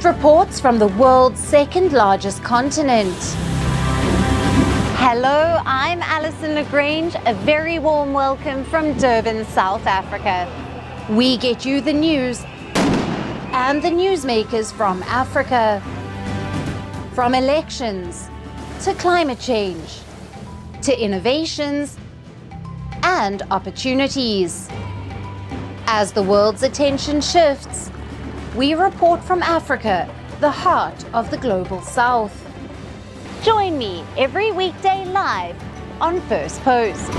reports from the world's second largest continent. Hello, I'm Alison Lagrange. A very warm welcome from Durban, South Africa. We get you the news and the newsmakers from Africa. From elections to climate change to innovations and opportunities. As the world's attention shifts, we report from Africa, the heart of the global South. Join me every weekday live on First Post.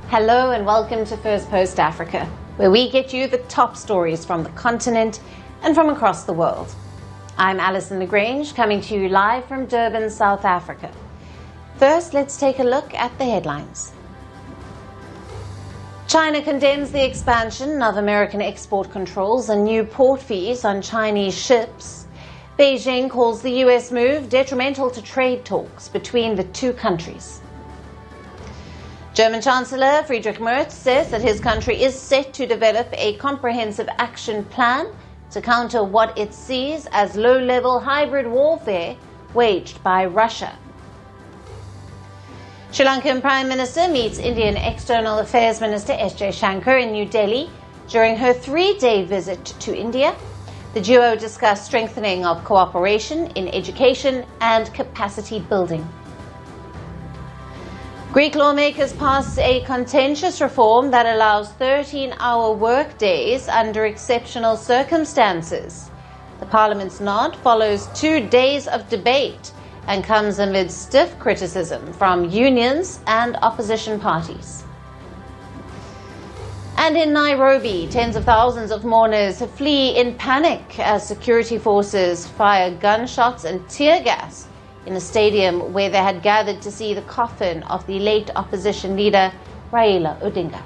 Hello and welcome to First Post Africa, where we get you the top stories from the continent and from across the world. I'm Alison Lagrange, coming to you live from Durban, South Africa. First, let's take a look at the headlines. China condemns the expansion of American export controls and new port fees on Chinese ships. Beijing calls the US move detrimental to trade talks between the two countries. German Chancellor Friedrich Merz says that his country is set to develop a comprehensive action plan to counter what it sees as low-level hybrid warfare waged by Russia. Sri Lankan Prime Minister meets Indian External Affairs Minister S. Jaishankar in New Delhi during her 3-day visit to India. The duo discussed strengthening of cooperation in education and capacity building. Greek lawmakers passed a contentious reform that allows 13-hour work days under exceptional circumstances. The Parliament's nod follows 2 days of debate and comes amid stiff criticism from unions and opposition parties. And in Nairobi, tens of thousands of mourners flee in panic as security forces fire gunshots and tear gas in a stadium where they had gathered to see the coffin of the late opposition leader Raila Odinga.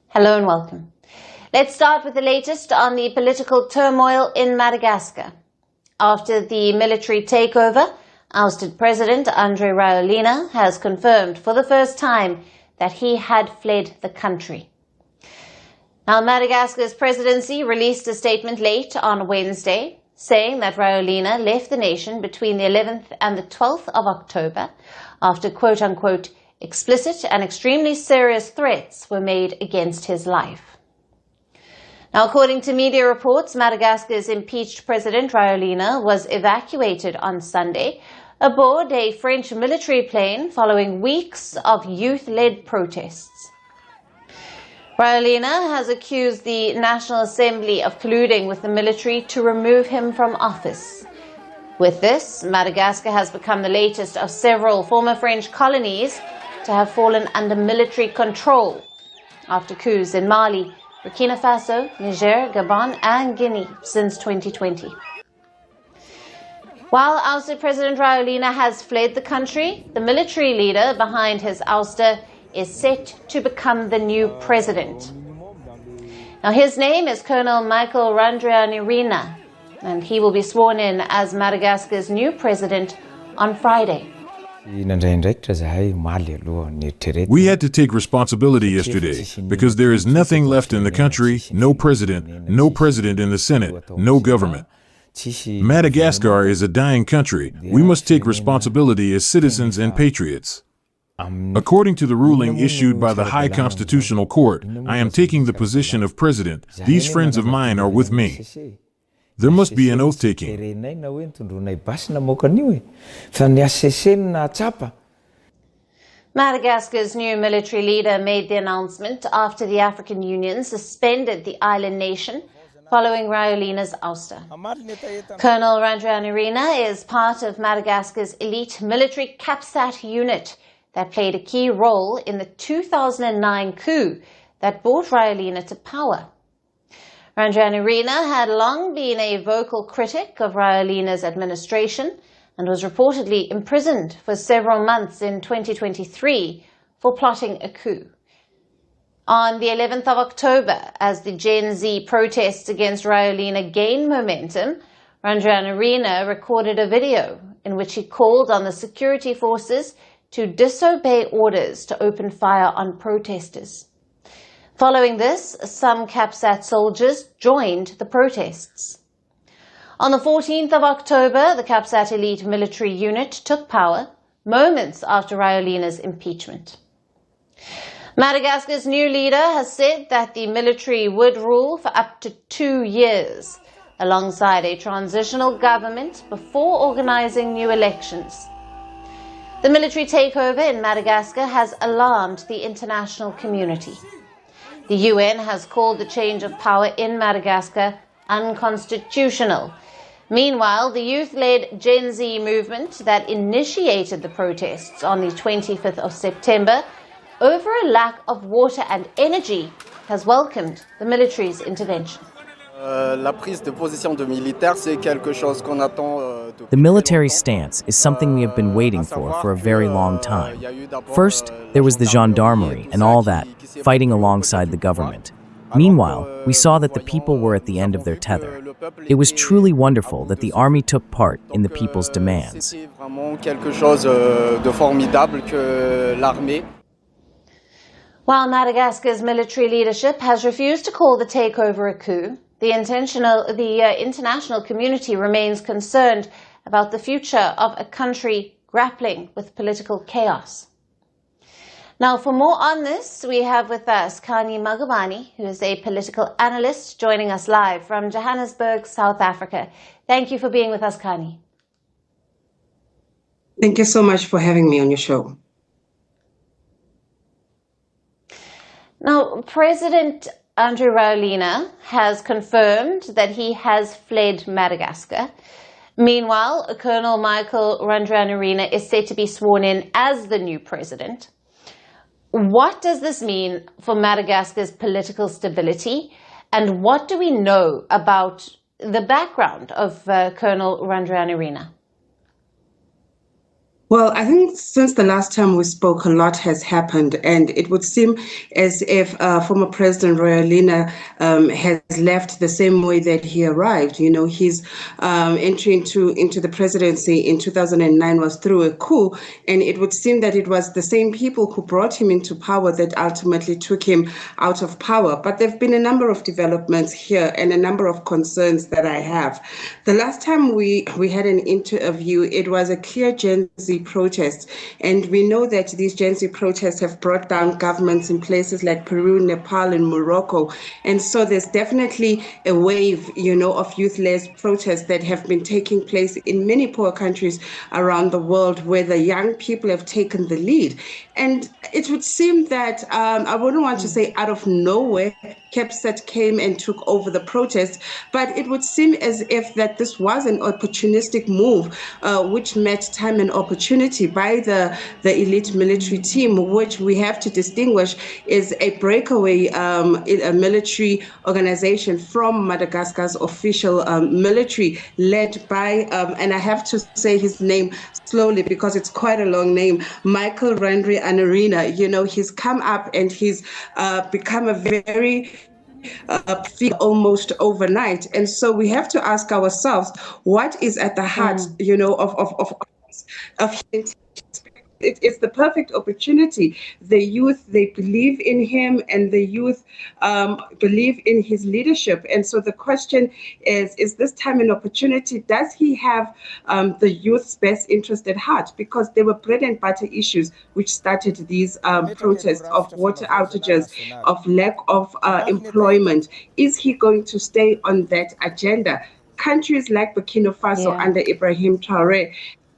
Hello and welcome. Let's start with the latest on the political turmoil in Madagascar. After the military takeover, Ousted President Andry Rajoelina has confirmed for the first time that he had fled the country. Now, Madagascar's presidency released a statement late on Wednesday saying that Rajoelina left the nation between the 11th and the 12th of October after quote-unquote explicit and extremely serious threats were made against his life. Now, according to media reports, Madagascar's impeached President Rajoelina was evacuated on Sunday aboard a French military plane following weeks of youth-led protests. Rajoelina has accused the National Assembly of colluding with the military to remove him from office. With this, Madagascar has become the latest of several former French colonies to have fallen under military control after coups in Mali, Burkina Faso, Niger, Gabon and Guinea since 2020. While ousted President Rajoelina has fled the country, the military leader behind his ouster is set to become the new president. Now, his name is Colonel Michael Randrianirina, and he will be sworn in as Madagascar's new president on Friday. We had to take responsibility yesterday because there is nothing left in the country, no president in the Senate, no government. Madagascar is a dying country. We must take responsibility as citizens and patriots. According to the ruling issued by the High Constitutional Court, I am taking the position of president. These friends of mine are with me. There must be an oath-taking. Madagascar's new military leader made the announcement after the African Union suspended the island nation following Rajoelina's ouster. Colonel Randrianirina is part of Madagascar's elite military CAPSAT unit that played a key role in the 2009 coup that brought Rajoelina to power. Randrianirina had long been a vocal critic of Rajoelina's administration and was reportedly imprisoned for several months in 2023 for plotting a coup. On the 11th of October, as the Gen Z protests against Rajoelina gained momentum, Randrianirina recorded a video in which he called on the security forces to disobey orders to open fire on protesters. Following this, some CAPSAT soldiers joined the protests. On the 14th of October, the CAPSAT elite military unit took power moments after Rajoelina's impeachment. Madagascar's new leader has said that the military would rule for up to 2 years, alongside a transitional government before organising new elections. The military takeover in Madagascar has alarmed the international community. The UN has called the change of power in Madagascar unconstitutional. Meanwhile, the youth-led Gen Z movement that initiated the protests on the 25th of September over a lack of water and energy has welcomed the military's intervention. The military stance is something we have been waiting for a very long time. First, there was the gendarmerie and all that, fighting alongside the government. Meanwhile, we saw that the people were at the end of their tether. It was truly wonderful that the army took part in the people's demands. While Madagascar's military leadership has refused to call the takeover a coup, the international community remains concerned about the future of a country grappling with political chaos. Now, for more on this, we have with us Kani Magubani, who is a political analyst, joining us live from Johannesburg, South Africa. Thank you for being with us, Kani. Thank you so much for having me on your show. Now, President Andry Rajoelina has confirmed that he has fled Madagascar. Meanwhile, Colonel Michael Randrianirina is set to be sworn in as the new president. What does this mean for Madagascar's political stability, and what do we know about the background of Colonel Randrianirina? Well, I think since the last time we spoke, a lot has happened, and it would seem as if former President Rajoelina has left the same way that he arrived. You know, his entry into the presidency in 2009 was through a coup, and it would seem that it was the same people who brought him into power that ultimately took him out of power. But there have been a number of developments here and a number of concerns that I have. The last time we had an interview, it was a clear Gen Z protests, and we know that these Gen Z protests have brought down governments in places like Peru, Nepal, and Morocco, and so there's definitely a wave, you know, of youth-led protests that have been taking place in many poor countries around the world, where the young people have taken the lead. And it would seem that I wouldn't want to say out of nowhere, CAPSAT came and took over the protest, but it would seem as if that this was an opportunistic move, which met time and opportunity by the elite military team, which we have to distinguish is a breakaway a military organization from Madagascar's official military, led by, and I have to say his name slowly because it's quite a long name, Michael Randrianirina. You know, he's come up and he's become a very almost overnight, and so we have to ask ourselves what is at the heart, you know, of it's the perfect opportunity. The youth, they believe in him, and the youth believe in his leadership. And so the question is this time an opportunity? Does he have the youth's best interest at heart? Because there were bread and butter issues which started these protests of water outages, of lack of employment. Is he going to stay on that agenda? Countries like Burkina Faso under Ibrahim Traoré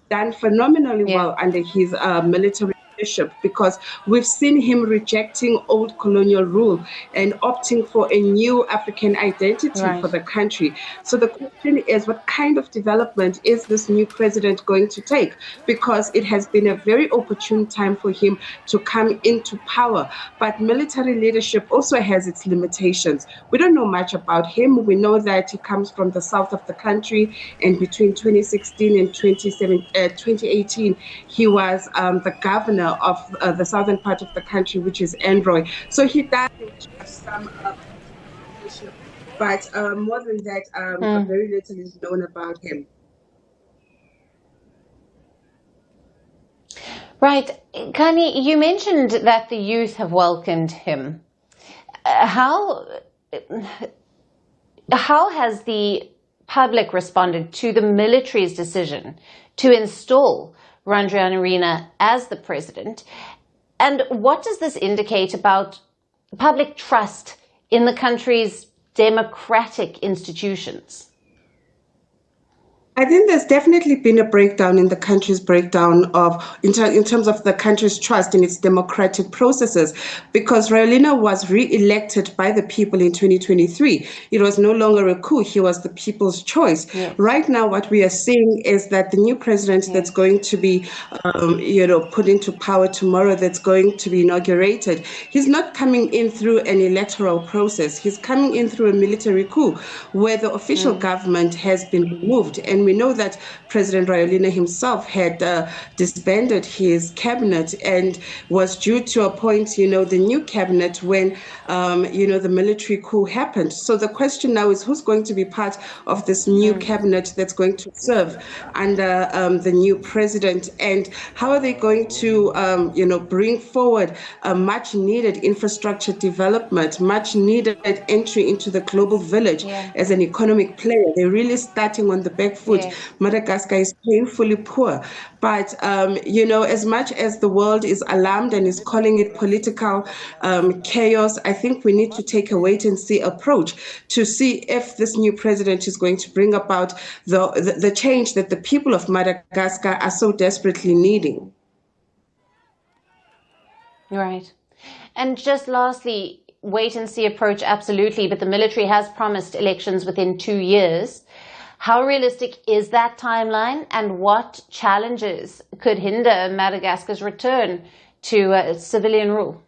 done phenomenally well under his military leadership, because we've seen him rejecting old colonial rule and opting for a new African identity for the country. So the question is, what kind of development is this new president going to take? Because it has been a very opportune time for him to come into power. But military leadership also has its limitations. We don't know much about him. We know that he comes from the south of the country, and between 2016 and 2018, he was the governor of the southern part of the country, which is Androy. So he does have some leadership, but more than that, very little is known about him. Right. Kani, you mentioned that the youth have welcomed him. How has the public responded to the military's decision to install Randrianirina as the president? And what does this indicate about public trust in the country's democratic institutions? I think there's definitely been a breakdown in the country's breakdown in terms of the country's trust in its democratic processes, because Rajoelina was re-elected by the people in 2023. It was no longer a coup. He was the people's choice. Yes. Right now, what we are seeing is that the new president that's going to be, put into power tomorrow, that's going to be inaugurated, he's not coming in through an electoral process. He's coming in through a military coup where the official government has been removed. And we know that President Rajoelina himself had disbanded his cabinet and was due to appoint, the new cabinet when, the military coup happened. So the question now is, who's going to be part of this new cabinet that's going to serve under the new president? And how are they going to, bring forward a much needed infrastructure development, much needed entry into the global village as an economic player? They're really starting on the back foot. Yes. Madagascar is painfully poor. But, as much as the world is alarmed and is calling it political chaos, I think we need to take a wait-and-see approach to see if this new president is going to bring about the change that the people of Madagascar are so desperately needing. Right. And just lastly, wait-and-see approach, absolutely, but the military has promised elections within 2 years. How realistic is that timeline, and what challenges could hinder Madagascar's return to civilian rule?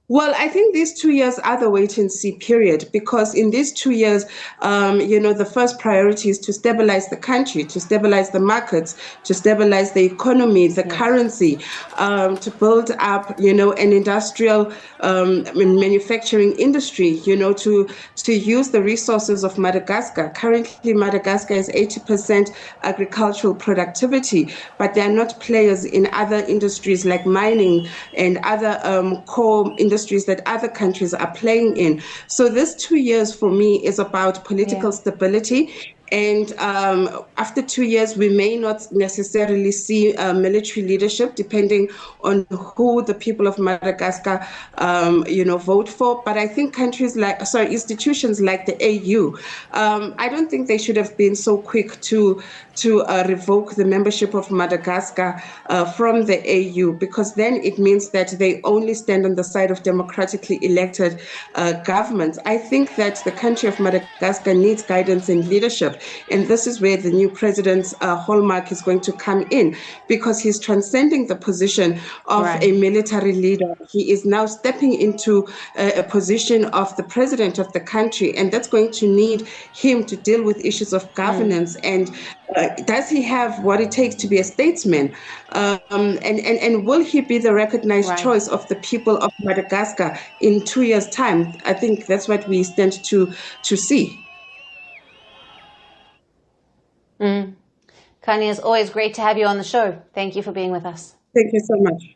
Well, I think these 2 years are the wait-and-see period, because in these 2 years, the first priority is to stabilize the country, to stabilize the markets, to stabilize the economy, the currency, to build up, an industrial manufacturing industry, to use the resources of Madagascar. Currently, Madagascar is 80% agricultural productivity, but they are not players in other industries like mining and other core industries that other countries are playing in. So this 2 years for me is about political stability. And after 2 years, we may not necessarily see military leadership, depending on who the people of Madagascar, vote for. But I think institutions like the AU, I don't think they should have been so quick to revoke the membership of Madagascar from the AU, because then it means that they only stand on the side of democratically elected governments. I think that the country of Madagascar needs guidance and leadership. And this is where the new president's hallmark is going to come in, because he's transcending the position of a military leader. He is now stepping into a position of the president of the country, and that's going to need him to deal with issues of governance. And does he have what it takes to be a statesman? And will he be the recognized choice of the people of Madagascar in 2 years' time? I think that's what we stand to see. Kani, it's always great to have you on the show. Thank you for being with us. Thank you so much.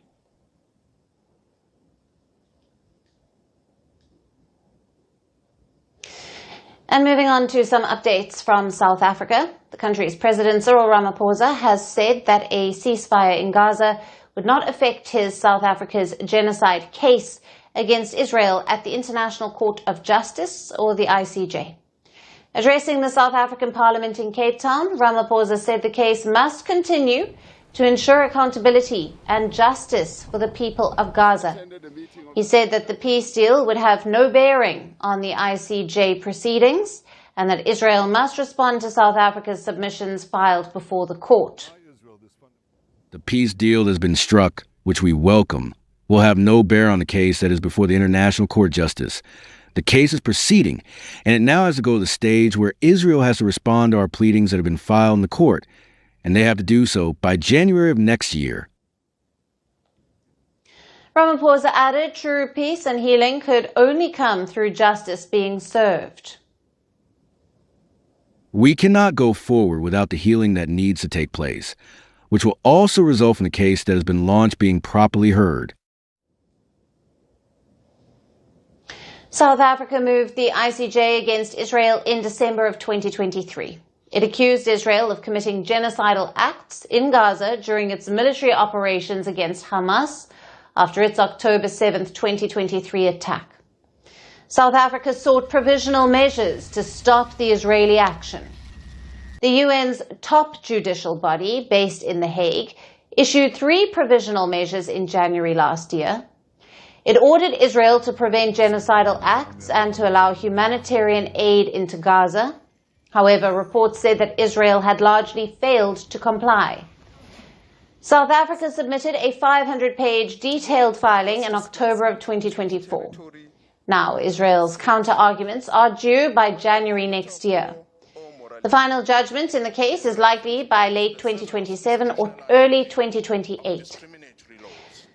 And moving on to some updates from South Africa. The country's President Cyril Ramaphosa has said that a ceasefire in Gaza would not affect his South Africa's genocide case against Israel at the International Court of Justice, or the ICJ. Addressing the South African Parliament in Cape Town, Ramaphosa said the case must continue to ensure accountability and justice for the people of Gaza. He said that the peace deal would have no bearing on the ICJ proceedings and that Israel must respond to South Africa's submissions filed before the court. The peace deal has been struck, which we welcome, will have no bear on the case that is before the International Court Justice. The case is proceeding, and it now has to go to the stage where Israel has to respond to our pleadings that have been filed in the court, and they have to do so by January of next year. Ramaphosa added true peace and healing could only come through justice being served. We cannot go forward without the healing that needs to take place, which will also result from the case that has been launched being properly heard. South Africa moved the ICJ against Israel in December of 2023. It accused Israel of committing genocidal acts in Gaza during its military operations against Hamas after its October 7, 2023 attack. South Africa sought provisional measures to stop the Israeli action. The UN's top judicial body, based in The Hague, issued 3 provisional measures in January last year. It ordered Israel to prevent genocidal acts and to allow humanitarian aid into Gaza. However, reports said that Israel had largely failed to comply. South Africa submitted a 500-page detailed filing in October of 2024. Now, Israel's counter-arguments are due by January next year. The final judgment in the case is likely by late 2027 or early 2028.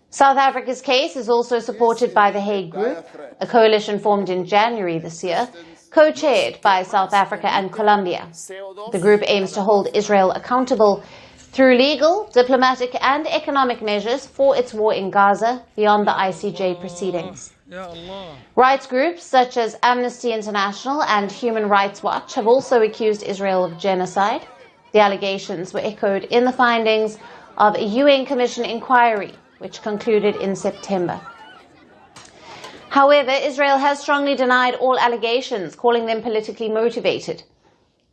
South Africa's case is also supported by the Hague Group, a coalition formed in January this year, co-chaired by South Africa and Colombia. The group aims to hold Israel accountable through legal, diplomatic and economic measures for its war in Gaza beyond the ICJ proceedings. Rights groups such as Amnesty International and Human Rights Watch have also accused Israel of genocide. The allegations were echoed in the findings of a UN Commission inquiry, which concluded in September. However, Israel has strongly denied all allegations, calling them politically motivated.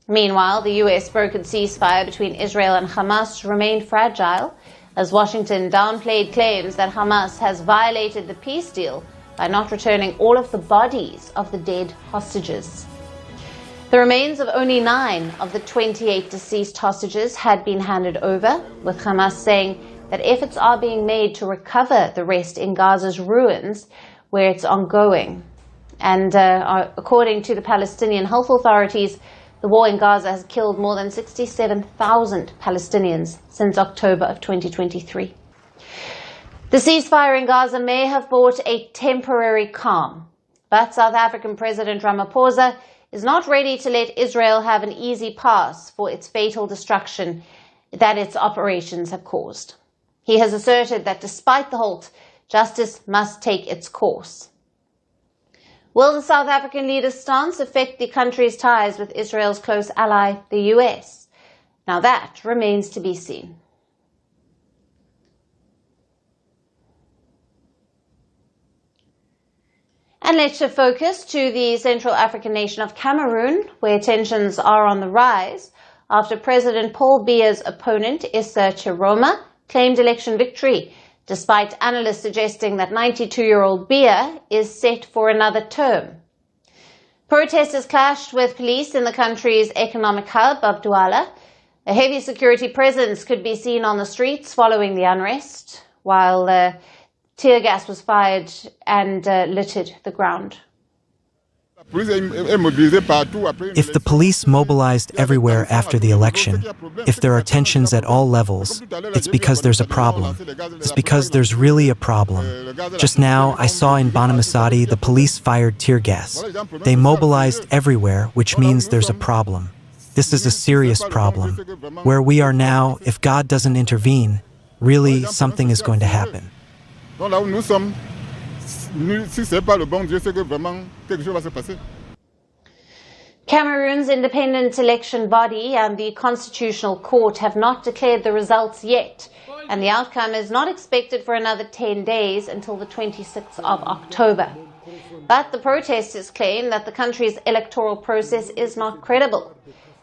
Meanwhile, the US brokered ceasefire between Israel and Hamas remained fragile, as Washington downplayed claims that Hamas has violated the peace deal by not returning all of the bodies of the dead hostages. The remains of only 9 of the 28 deceased hostages had been handed over, with Hamas saying that efforts are being made to recover the rest in Gaza's ruins, where it's ongoing. And according to the Palestinian health authorities, the war in Gaza has killed more than 67,000 Palestinians since October of 2023. The ceasefire in Gaza may have brought a temporary calm, but South African President Ramaphosa is not ready to let Israel have an easy pass for its fatal destruction that its operations have caused. He has asserted that despite the halt, justice must take its course. Will the South African leader's stance affect the country's ties with Israel's close ally, the US? Now that remains to be seen. And let's shift focus to the Central African nation of Cameroon, where tensions are on the rise after President Paul Biya's opponent, Issa Chiroma, claimed election victory, despite analysts suggesting that 92-year-old Biya is set for another term. Protesters clashed with police in the country's economic hub of Douala. A heavy security presence could be seen on the streets following the unrest, while tear gas was fired and littered the ground. If the police mobilized everywhere after the election, if there are tensions at all levels, it's because there's a problem. It's because there's really a problem. Just now, I saw in Banamasadi the police fired tear gas. They mobilized everywhere, which means there's a problem. This is a serious problem. Where we are now, if God doesn't intervene, really something is going to happen. Cameroon's independent election body and the Constitutional Court have not declared the results yet, and the outcome is not expected for another 10 days until the 26th of October. But the protesters claim that the country's electoral process is not credible.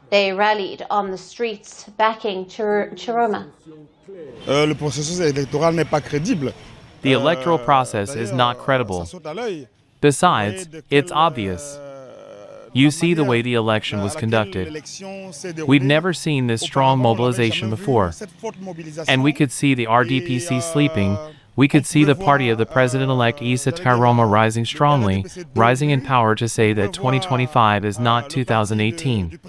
They rallied on the streets backing Chiroma. The electoral process is not credible. Besides, it's obvious. You see the way the election was conducted. We've never seen this strong mobilization before. And we could see the RDPC sleeping. We could see the party of the president-elect Issa Chiroma rising strongly, rising in power to say that 2025 is not 2018.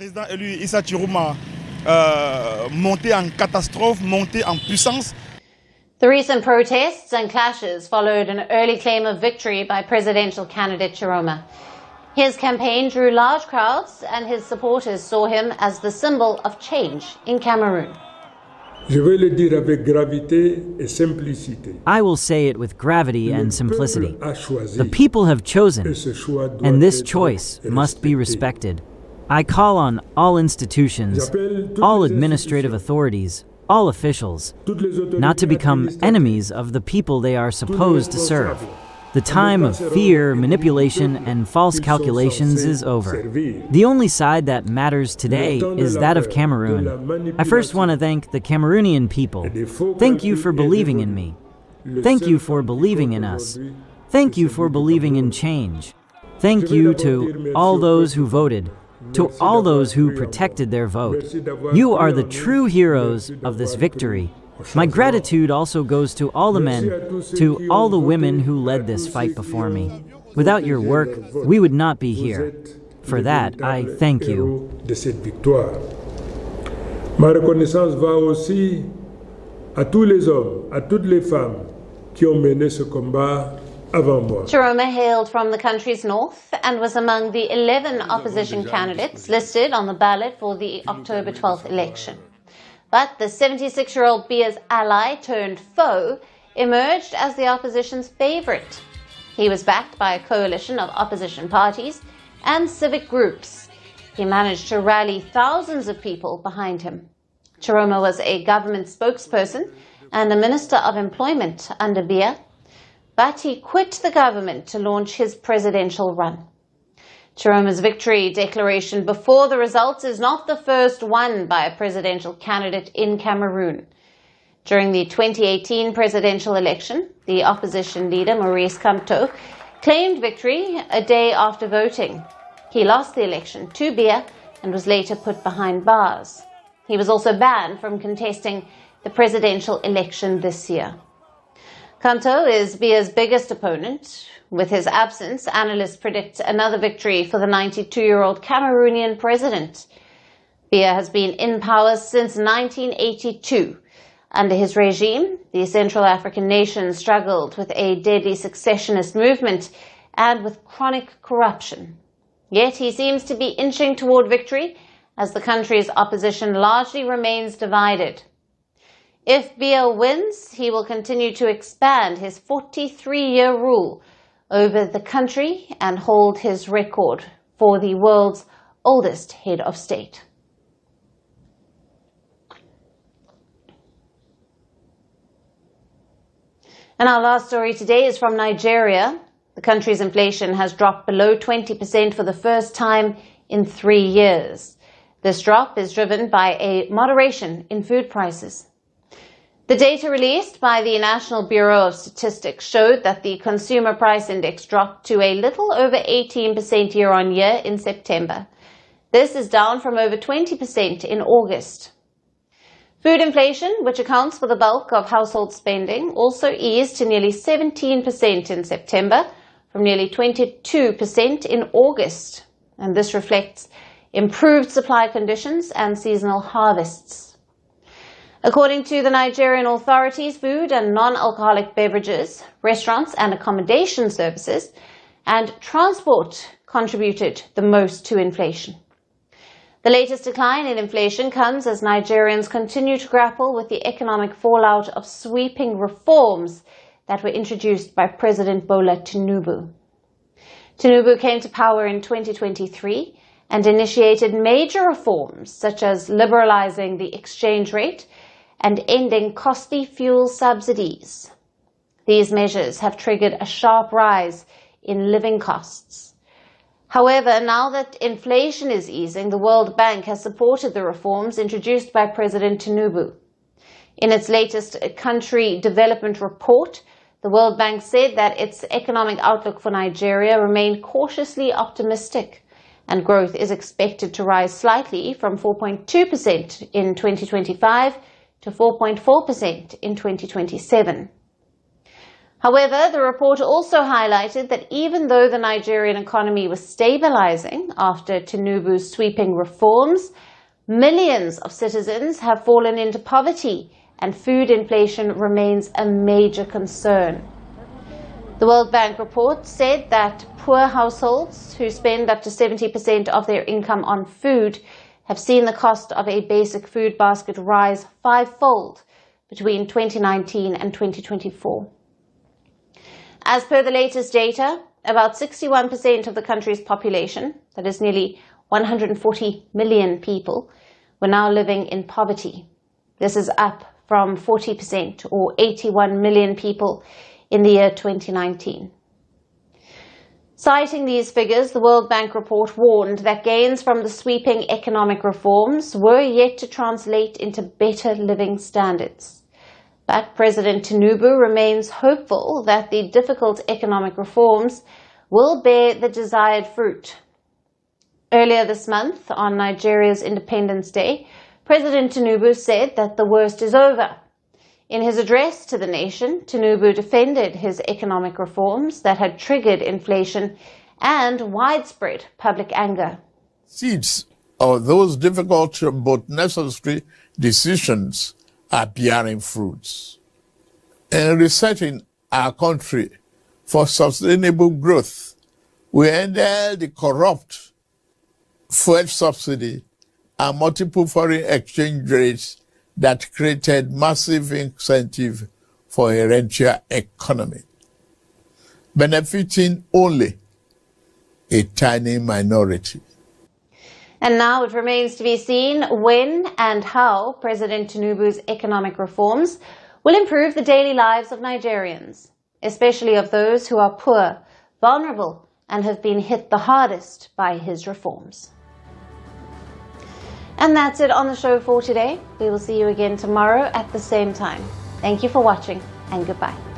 The recent protests and clashes followed an early claim of victory by presidential candidate Chiroma. His campaign drew large crowds, and his supporters saw him as the symbol of change in Cameroon. I will say it with gravity and simplicity. The people have chosen, and this choice must be respected. I call on all institutions, all administrative authorities, all officials, not to become enemies of the people they are supposed to serve. The time of fear, manipulation, and false calculations is over. The only side that matters today is that of Cameroon. I first want to thank the Cameroonian people. Thank you for believing in me. Thank you for believing in us. Thank you for believing in change. Thank you to all those who voted, to all those who protected their vote. You are the true heroes of this victory. My gratitude also goes to all the men, to all the women who led this fight before me. Without your work, we would not be here. For that, I thank you. Ma reconnaissance va aussi à tous les hommes, à toutes les femmes qui ont mené ce combat avant moi. Chiroma hailed from the country's north and was among the 11 opposition candidates listed on the ballot for the October 12th election. But the 76-year-old Biya's ally turned foe emerged as the opposition's favorite. He was backed by a coalition of opposition parties and civic groups. He managed to rally thousands of people behind him. Chiroma was a government spokesperson and a minister of employment under Biya, but he quit the government to launch his presidential run. Chiroma's victory declaration before the results is not the first one by a presidential candidate in Cameroon. During the 2018 presidential election, the opposition leader Maurice Kamto claimed victory a day after voting. He lost the election to Biya and was later put behind bars. He was also banned from contesting the presidential election this year. Kamto is Biya's biggest opponent. With his absence, analysts predict another victory for the 92-year-old Cameroonian president. Biya has been in power since 1982. Under his regime, the Central African nation struggled with a deadly successionist movement and with chronic corruption. Yet he seems to be inching toward victory as the country's opposition largely remains divided. If Biya wins, he will continue to expand his 43-year rule over the country and hold his record for the world's oldest head of state. And our last story today is from Nigeria. The country's inflation has dropped below 20% for the first time in 3 years. This drop is driven by a moderation in food prices. The data released by the National Bureau of Statistics showed that the Consumer Price Index dropped to a little over 18% year-on-year in September. This is down from over 20% in August. Food inflation, which accounts for the bulk of household spending, also eased to nearly 17% in September, from nearly 22% in August. And this reflects improved supply conditions and seasonal harvests. According to the Nigerian authorities, food and non-alcoholic beverages, restaurants and accommodation services, and transport contributed the most to inflation. The latest decline in inflation comes as Nigerians continue to grapple with the economic fallout of sweeping reforms that were introduced by President Bola Tinubu. Tinubu came to power in 2023 and initiated major reforms such as liberalizing the exchange rate and ending costly fuel subsidies. These measures have triggered a sharp rise in living costs. However, now that inflation is easing, the World Bank has supported the reforms introduced by President Tinubu. In its latest country development report, the World Bank said that its economic outlook for Nigeria remained cautiously optimistic, and growth is expected to rise slightly from 4.2% in 2025 to 4.4% in 2027. However, the report also highlighted that even though the Nigerian economy was stabilizing after Tinubu's sweeping reforms, millions of citizens have fallen into poverty, and food inflation remains a major concern. The World Bank report said that poor households who spend up to 70% of their income on food have seen the cost of a basic food basket rise fivefold between 2019 and 2024. As per the latest data, about 61% of the country's population, that is nearly 140 million people, were now living in poverty. This is up from 40% or 81 million people in the year 2019. Citing these figures, the World Bank report warned that gains from the sweeping economic reforms were yet to translate into better living standards. But President Tinubu remains hopeful that the difficult economic reforms will bear the desired fruit. Earlier this month, on Nigeria's Independence Day, President Tinubu said that the worst is over. In his address to the nation, Tinubu defended his economic reforms that had triggered inflation and widespread public anger. Seeds of those difficult but necessary decisions are bearing fruits. In resetting our country for sustainable growth, we ended the corrupt fuel subsidy and multiple foreign exchange rates that created massive incentive for a rentier economy, benefiting only a tiny minority. And now it remains to be seen when and how President Tinubu's economic reforms will improve the daily lives of Nigerians, especially of those who are poor, vulnerable, and have been hit the hardest by his reforms. And that's it on the show for today. We will see you again tomorrow at the same time. Thank you for watching, and goodbye.